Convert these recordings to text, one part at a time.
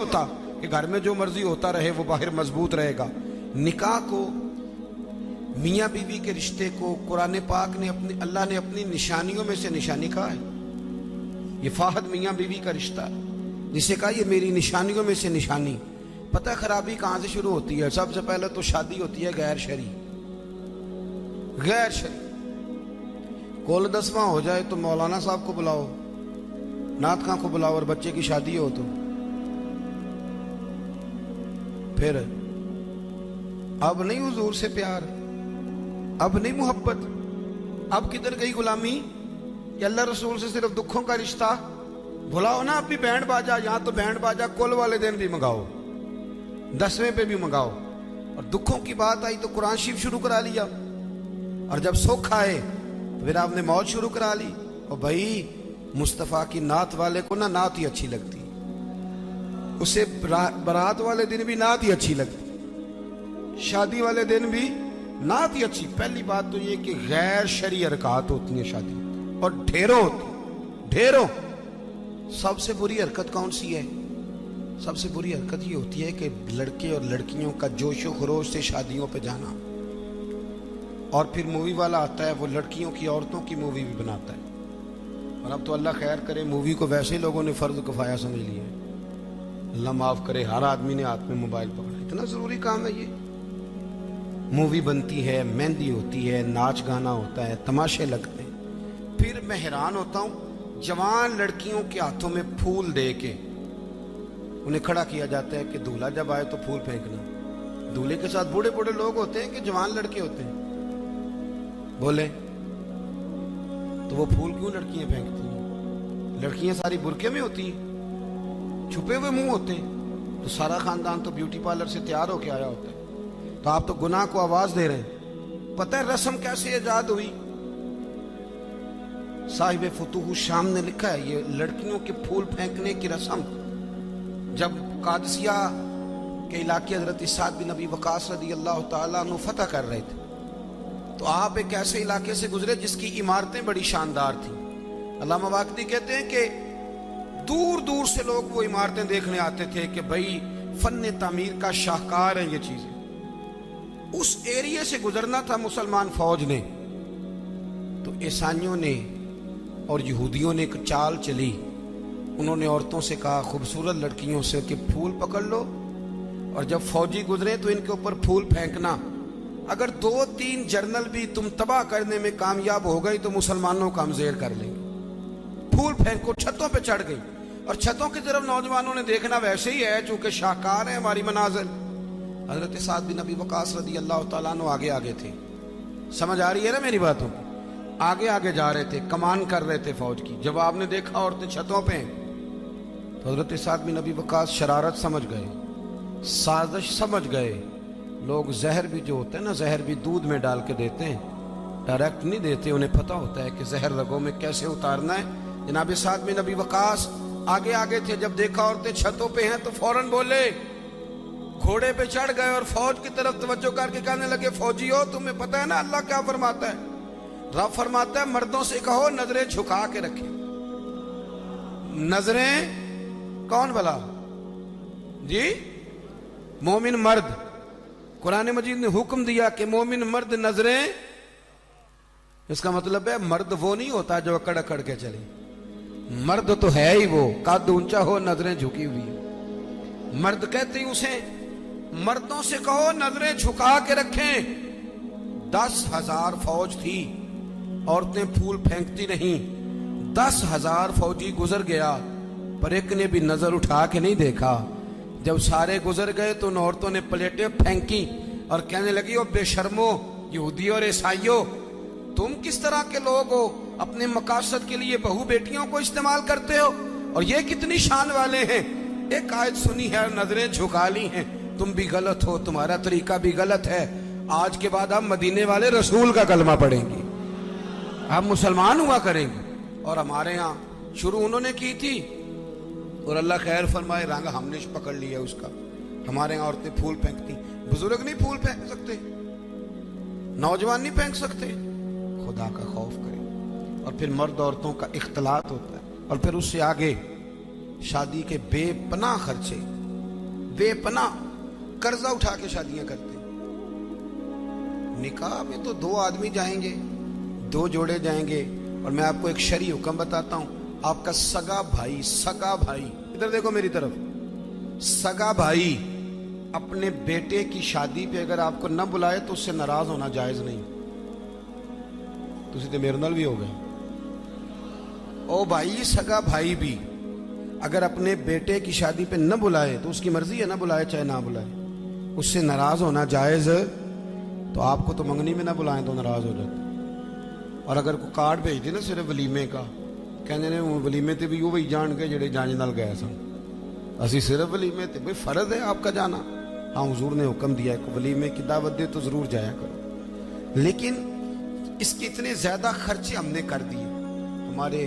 होता कि घर में जो मर्जी होता रहे वो बाहर मजबूत रहेगा। निकाह को, मियाँ बीवी के रिश्ते को कुरान पाक ने अल्लाह ने अपनी निशानियों में से निशानी कहा है। ये फाहद मियाँ बीवी का रिश्ता जिसे कहा ये मेरी निशानियों में से निशानी। पता खराबी कहाँ से शुरू होती है? सबसे पहले तो शादी होती है गैर शरी। गैर शरी कोल 10वां हो जाए तो मौलाना साहब को बुलाओ, नात खां को बुलाओ, और बच्चे की शादी हो तो फिर अब नहीं हुजूर से प्यार, अब नहीं मोहब्बत, अब किधर गई गुलामी? कि अल्लाह रसूल से सिर्फ दुखों का रिश्ता। बुलाओ ना अभी बैंड बाजा, यहाँ तो बैंड बाजा कुल वाले दिन भी मंगाओ, 10वें पे भी मंगाओ। और दुखों की बात आई तो कुरान शरीफ शुरू करा लिया, और जब सुख आए तो फिर आपने मौत शुरू करा ली। और भाई मुस्तफ़ा की नात वाले को ना नात ही अच्छी लगती, उसे बारात वाले दिन भी नात ही अच्छी लगती, शादी वाले दिन भी नात ही अच्छी। पहली बात तो ये कि गैर शरई हरकत होती है शादी, और ढेरों होती, ढेरों। सबसे बुरी हरकत कौन सी है? सबसे बुरी हरकत ये होती है कि लड़के और लड़कियों का जोशो खरोश से शादियों पे जाना, और फिर मूवी वाला आता है वो लड़कियों की औरतों की मूवी भी बनाता है। और अब तो अल्लाह खैर करे, मूवी को वैसे ही लोगों ने फर्ज किफाया समझ लिया है। अल्लाह माफ करे, हर आदमी ने हाथ में मोबाइल पकड़ा। इतना जरूरी काम है ये। मूवी बनती है, मेहंदी होती है, नाच गाना होता है, तमाशे लगते हैं। फिर मैं हैरान होता हूँ, जवान लड़कियों के हाथों में फूल दे के उन्हें खड़ा किया जाता है कि दूल्हा जब आए तो फूल फेंकना। दूल्हे के साथ बूढ़े बूढ़े लोग होते हैं कि जवान लड़के होते हैं? बोले तो वो फूल क्यों लड़कियां फेंकती हैं? लड़कियां सारी बुरके में होती हैं, छुपे हुए मुंह होते हैं, तो सारा खानदान तो ब्यूटी पार्लर से तैयार होके आया होता है। तो आप तो गुनाह को आवाज दे रहे हैं। पता है रस्म कैसे इजाद हुई? साहिब फुतूह शाम ने लिखा है ये लड़कियों के फूल फेंकने की रस्म जब कादसिया के इलाके हजरत साद बिन नबी वकास रदी अल्लाह तआला अन्हु फतह कर रहे थे, तो आप एक ऐसे इलाके से गुजरे जिसकी इमारतें बड़ी शानदार थी। अल्लामा वाकदी कहते हैं कि दूर दूर से लोग वो इमारतें देखने आते थे कि भाई फन तामीर का शाहकार है ये चीजें। उस एरिया से गुजरना था मुसलमान फौज ने, तो ईसाइयों ने और यहूदियों ने एक चाल चली। उन्होंने औरतों से कहा, खूबसूरत लड़कियों से, कि फूल पकड़ लो और जब फौजी गुजरे तो इनके ऊपर फूल फेंकना। अगर 2-3 जर्नल भी तुम तबाह करने में कामयाब हो गई तो मुसलमानों का हम जेर कर लेंगे। फूल फेंको। छतों पे चढ़ गई, और छतों की तरफ नौजवानों ने देखना वैसे ही है चूंकि शाहकार है हमारी मनाजिल। हजरत साद बिन नबी वकास रदी अल्लाह तआला अन्हु आगे आगे थे। समझ आ रही है ना मेरी बातों? आगे आगे जा रहे थे, कमान कर रहे थे फौज की। जब आपने देखा औरतें छतों पे, तो हजरत साद बिन नबी वकास शरारत समझ गए, साजिश समझ गए। लोग जहर भी जो होते हैं ना, जहर भी दूध में डाल के देते हैं, डायरेक्ट नहीं देते। उन्हें पता होता है कि जहर रगों में कैसे उतारना है। जनाब साद बिन नबी वकास आगे आगे थे। जब देखा औरतें छतों पे हैं तो फौरन बोले, घोड़े पे चढ़ गए और फौज की तरफ तवज्जो करके कहने लगे, फौजी हो तुम्हें पता है ना अल्लाह क्या फरमाता है? रब फरमाता है मर्दों से कहो नजरें झुका के रखें। नजरें कौन भला जी? मोमिन मर्द। कुरान मजीद ने हुक्म दिया कि मोमिन मर्द नजरें, इसका मतलब है मर्द वो नहीं होता जो अकड़ अकड़ के चले। मर्द तो है ही वो, कद ऊंचा हो नजरें झुकी हुई। मर्द कहते ही उसे, मर्दों से कहो नजरें झुका के रखें। 10,000 फौज थी, औरतें फूल फेंकती नहीं। 10,000 फौजी गुजर गया, पर एक ने भी नजर उठा के नहीं देखा। जब सारे गुजर गए तो उन औरतों ने प्लेटें फेंकी और कहने लगी, ओ बेशर्मो यहूदी और ईसाइयों, तुम किस तरह के लोग हो? अपने मकासद के लिए बहू बेटियों को इस्तेमाल करते हो, और ये कितनी शान वाले हैं। एक आयत सुनी है, नजरें झुका ली हैं। तुम भी गलत हो, तुम्हारा तरीका भी गलत है। आज के बाद हम मदीने वाले रसूल का कलमा पढ़ेंगे, हम मुसलमान हुआ करेंगे। और हमारे यहाँ शुरू उन्होंने की थी, और अल्लाह खैर फरमाए रंग हमने पकड़ लिया उसका। हमारे यहाँ औरतें फूल फेंकती, बुजुर्ग नहीं फूल फेंक सकते, नौजवान नहीं फेंक सकते। खुदा का खौफ करें। और फिर मर्द औरतों का इख्तलात होता है, और फिर उससे आगे शादी के बेपनाह खर्चे। बेपना कर्जा उठा के शादियां करते हैं। निकाह में तो दो आदमी जाएंगे, दो जोड़े जाएंगे। और मैं आपको एक शरई हुक्म बताता हूं, आपका सगा भाई, इधर देखो मेरी तरफ, सगा भाई अपने बेटे की शादी पे अगर आपको न बुलाए तो उससे नाराज होना जायज नहीं। तुसी ते मेरे नाल भी हो गए। ओ भाई, सगा भाई भी अगर अपने बेटे की शादी पे न बुलाए तो उसकी मर्जी है, ना बुलाए चाहे ना बुलाए, उससे नाराज होना जायज। तो आपको तो मंगनी में ना बुलाएं तो नाराज हो जाते। और अगर कोई कार्ड भेज दे ना सिर्फ वलीमे का, कहने ने वलीमे ते भी वही जान के जेड़े जाने नाल गए सन, असी सिर्फ वलीमे ते, भाई फर्ज है आपका जाना। हाँ, हुजूर ने हुक्म दिया है वलीमे की दावत दे तो जरूर जाया करो। लेकिन इसके इतने ज्यादा खर्चे हमने कर दिए, हमारे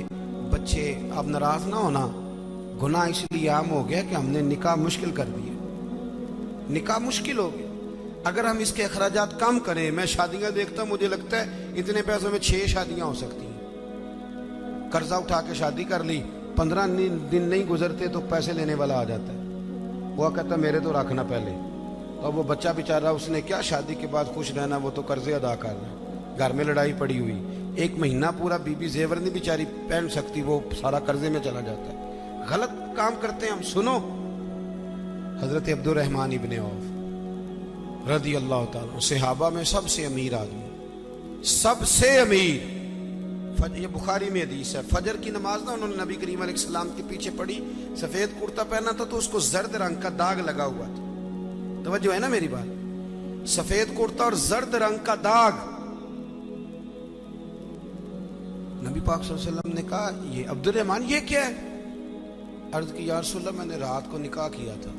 बच्चे, आप नाराज ना होना, गुनाह इसलिए आम हो गया कि हमने निकाह मुश्किल कर दिया। निकाह मुश्किल हो गया। अगर हम इसके अखराजात कम करें, मैं शादियां देखता, मुझे लगता है इतने पैसों में 6 शादियां हो सकती हैं। कर्जा उठा के शादी कर ली, 15 दिन नहीं गुजरते तो पैसे लेने वाला आ जाता है। वो कहता मेरे तो रखना पहले। तो वो बच्चा बेचारा, उसने क्या शादी के बाद खुश रहना, वो तो कर्जे अदा कर रहा है। घर में लड़ाई पड़ी हुई, 1 महीना पूरा बीबी जेवर नहीं बेचारी पहन सकती, वो सारा कर्जे में चला जाता है। गलत काम करते हैं हम। सुनो, हजरत अब्दुर्रहमान इब्ने औफ रदी अल्लाह ताला, सहाबा में सबसे अमीर आदमी, सबसे अमीर। ये बुखारी में हदीस है, फजर की नमाज ना उन्होंने नबी करीम अलैहिस्सलाम के पीछे पढ़ी, सफेद कुर्ता पहना था तो उसको जर्द रंग का दाग लगा हुआ था। तवज्जो है ना मेरी बात? सफेद कुर्ता और जर्द रंग का दाग। नबी पाक सल्लल्लाहु अलैहि वसल्लम ने कहा, ये अब्दुर्रहमान ये क्या है? अर्ज की, या रसूल अल्लाह, मैंने रात को निकाह किया था,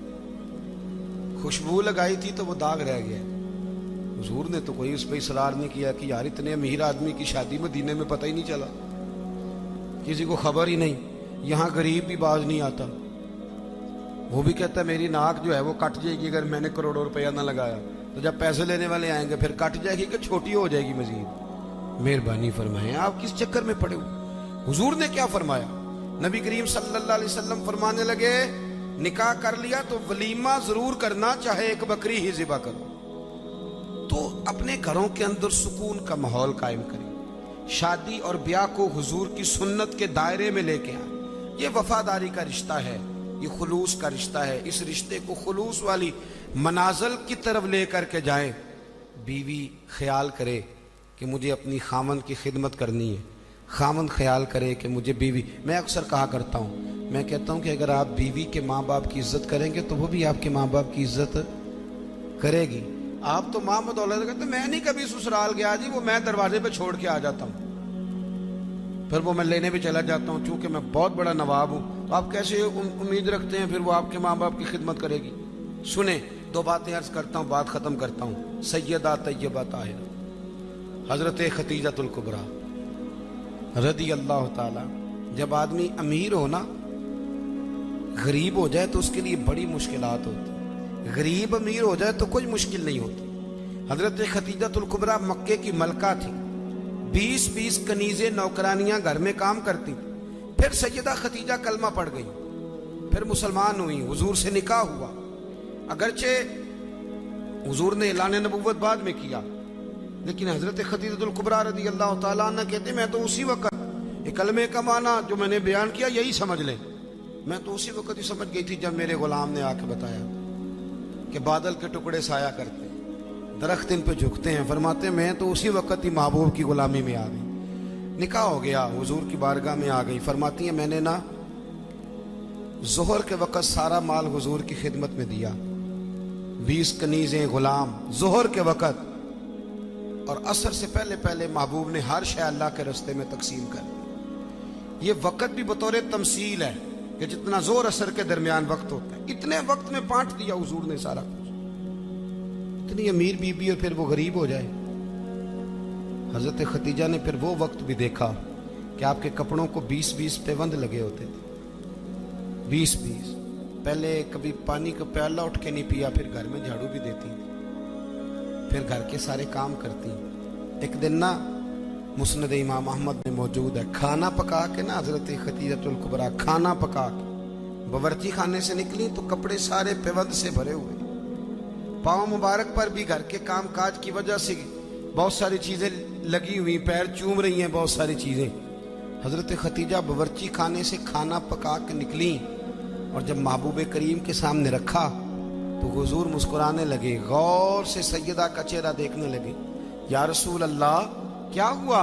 खुशबू लगाई थी तो वो दाग रह गया। हुजूर ने तो कोई उस पर इसरार नहीं किया कि यार इतने अमीर आदमी की शादी मदीने में पता ही नहीं चला, किसी को खबर ही नहीं। यहाँ गरीब भी बाज नहीं आता, वो भी कहता है मेरी नाक जो है वो कट जाएगी अगर मैंने करोड़ों रुपया ना लगाया, तो जब पैसे लेने वाले आएंगे फिर कट जाएगी कि छोटी हो जाएगी मजीद। मेहरबानी फरमाएं, आप किस चक्कर में पड़े हो? हुजूर ने क्या फरमाया? नबी करीम सल्लल्लाहु अलैहि वसल्लम फरमाने लगे, निकाह कर लिया तो वलीमा जरूर करना, चाहे एक बकरी ही ज़िबा करो। तो अपने घरों के अंदर सुकून का माहौल कायम करें, शादी और ब्याह को हुजूर की सुन्नत के दायरे में लेके आए। ये वफादारी का रिश्ता है, ये खुलूस का रिश्ता है। इस रिश्ते को खुलूस वाली मनाजिल की तरफ लेकर के जाए। बीवी ख्याल करे कि मुझे अपनी खामन की खिदमत करनी है, खामन ख्याल करे कि मुझे बीवी, मैं अक्सर कहा करता हूँ, मैं कहता हूँ कि अगर आप बीवी के माँ बाप की इज्जत करेंगे तो वो भी आपके माँ बाप की इज्जत करेगी। आप तो माँ बदौलत कहते, मैं नहीं कभी ससुराल गया जी, वो मैं दरवाजे पे छोड़ के आ जाता हूँ, फिर वो मैं लेने भी चला जाता हूँ, चूंकि मैं बहुत बड़ा नवाब हूँ। तो आप कैसे उम्मीद रखते हैं फिर वो आपके माँ बाप की खिदमत करेगी? सुने, 2 बातें अर्ज करता हूँ, बात खत्म करता हूँ। सैयदा तैयबा ताहिरा हजरत खतीजतुल कुबरा रदी अल्लाह ताला। जब आदमी अमीर हो ना, गरीब हो जाए तो उसके लिए बड़ी मुश्किलात होती। गरीब अमीर हो जाए तो कोई मुश्किल नहीं होती। हजरत खतीजतुल कुबरा मक्के की मलका थी, 20-20 कनीज़े नौकरानियां घर में काम करती। फिर सैयदा खतीजा कलमा पड़ गई, फिर मुसलमान हुई, हुजूर से निकाह हुआ। अगरचे हुजूर ने ऐलान नबुव्वत बाद में किया, लेकिन हजरत खतीजतुल कुबरा रदी अल्लाह ताला अन्हा कहते, मैं तो उसी वक्त, कलमे का माना जो मैंने बयान किया यही समझ लें, मैं तो उसी वक्त ही समझ गई थी जब मेरे गुलाम ने आके बताया कि बादल के टुकड़े साया करते, दरख्त इन पे झुकते हैं। फरमाते मैं तो उसी वक्त ही महबूब की गुलामी में आ गई। निकाह हो गया, हुजूर की बारगाह में आ गई। फरमाती है मैंने ना जोहर के वक्त सारा माल हुजूर की खिदमत में दिया, 20 कनीज़ें गुलाम जोहर के वक्त, और असर से पहले पहले महबूब ने हर शय अल्लाह के रस्ते में तकसीम कर दी। ये वक्त भी बतौर तमसील है कि जितना जोर असर के दरमियान वक्त होता है, इतने वक्त में बांट दिया हुजूर ने सारा कुछ। इतनी अमीर बीबी और फिर वो गरीब हो जाए। हजरत खतीजा ने फिर वो वक्त भी देखा कि आपके कपड़ों को 20-20 पैबंद लगे होते थे, 20-20। पहले कभी पानी का प्याला उठ के नहीं पिया, फिर घर में झाड़ू भी देती, फिर घर के सारे काम करती। एक दिन ना मुस्नद इमाम अहमद में मौजूद है, खाना पका के ना हजरत खतीजतुल कुबरा खाना पका के बावर्ची खाने से निकली तो कपड़े सारे पेवंद से भरे हुए, पाँव मुबारक पर भी घर के काम काज की वजह से बहुत सारी चीजें लगी हुई, पैर चूम रही हैं बहुत सारी चीजें। हजरत खतीजा बावर्ची खाने से खाना पका के निकली और जब महबूब करीम के सामने रखा तो हुजूर मुस्कुराने लगे, गौर से सैयदा का चेहरा देखने लगे। या रसूल अल्लाह क्या हुआ?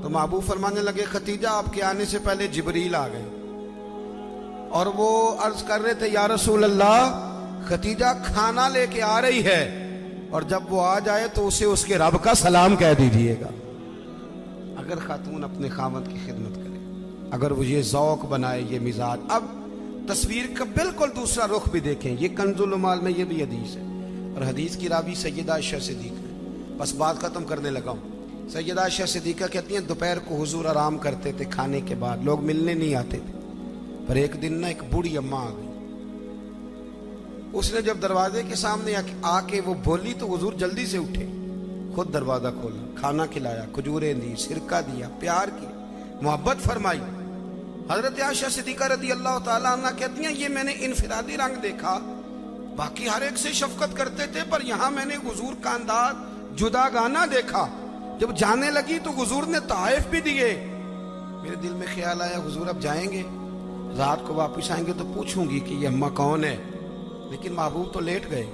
तो महबूब फरमाने लगे, खतीजा आपके आने से पहले जिब्रील आ गए और वो अर्ज कर रहे थे, या रसूल अल्लाह खतीजा खाना लेके आ रही है और जब वो आ जाए तो उसे उसके रब का सलाम कह दीजिएगा। अगर खातून अपने खामद की खिदमत करे, अगर वो ये ज़ौक़ बनाए, ये मिजाज। अब तस्वीर का बिल्कुल दूसरा रुख भी देखें, ये कंजुल माल में ये भी हदीस है और हदीस की रावी सैयदा आयशा सिद्दीक़ा है। बस बात ख़त्म करने लगा हूँ। सैयदा आयशा सिद्दीक़ा कहती हैं दोपहर को हुजूर आराम करते थे, खाने के बाद लोग मिलने नहीं आते थे, पर एक दिन ना एक बूढ़ी अम्मा आ गई। उसने जब दरवाजे के सामने आके वो बोली तो हुजूर जल्दी से उठे, खुद दरवाजा खोला, खाना खिलाया, खजूरें दी, सिरका दिया, प्यार किया, मोहब्बत फरमाई। हजरत आयशा सिद्दीक़ा रज़ी अल्लाह ताला अन्हा कहती हैं, ये मैंने इनफिरादी रंग देखा, बाकी हर एक से शफकत करते थे, पर यहाँ मैंने हुजूर का अंदाज जुदागाना देखा। जब जाने लगी तो हुजूर ने ताइफ भी दिए। मेरे दिल में ख्याल आया, हुजूर अब जाएंगे, रात को वापस आएंगे तो पूछूंगी कि ये अम्मा कौन है, लेकिन महबूब तो लेट गए।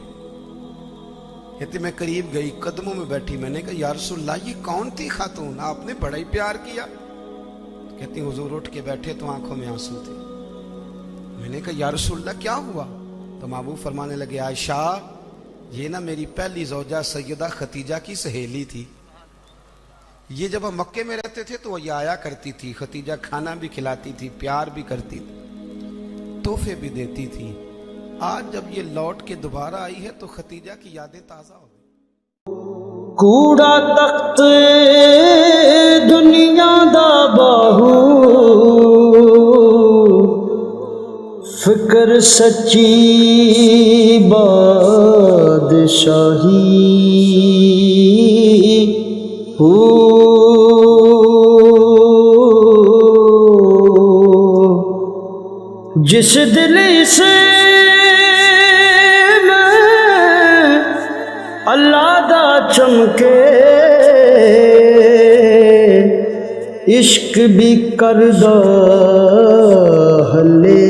कहते मैं करीब गई, कदमों में बैठी, मैंने कहा या रसूलल्लाह ये कौन थी खातून, आपने बड़ा ही प्यार किया। तो कहती हुजूर उठ के बैठे तो आंखों में आंसू थे। मैंने कहा या रसूलल्लाह क्या हुआ? तो महबूब फरमाने लगे, आयशा ये ना मेरी पहली ज़ौजा सैयदा खतीजा की सहेली थी। ये जब हम मक्के में रहते थे तो ये आया करती थी, खतीजा खाना भी खिलाती थी, प्यार भी करती थी, तोहफे भी देती थी। आज जब ये लौट के दोबारा आई है तो खतीजा की यादें ताज़ा हो गई। कूड़ा तख्त दुनिया दा बाहू, फिक्र सच्ची बादशाही हो। जिस दिल से अल्लाह दा चमके, इश्क भी करदा हले।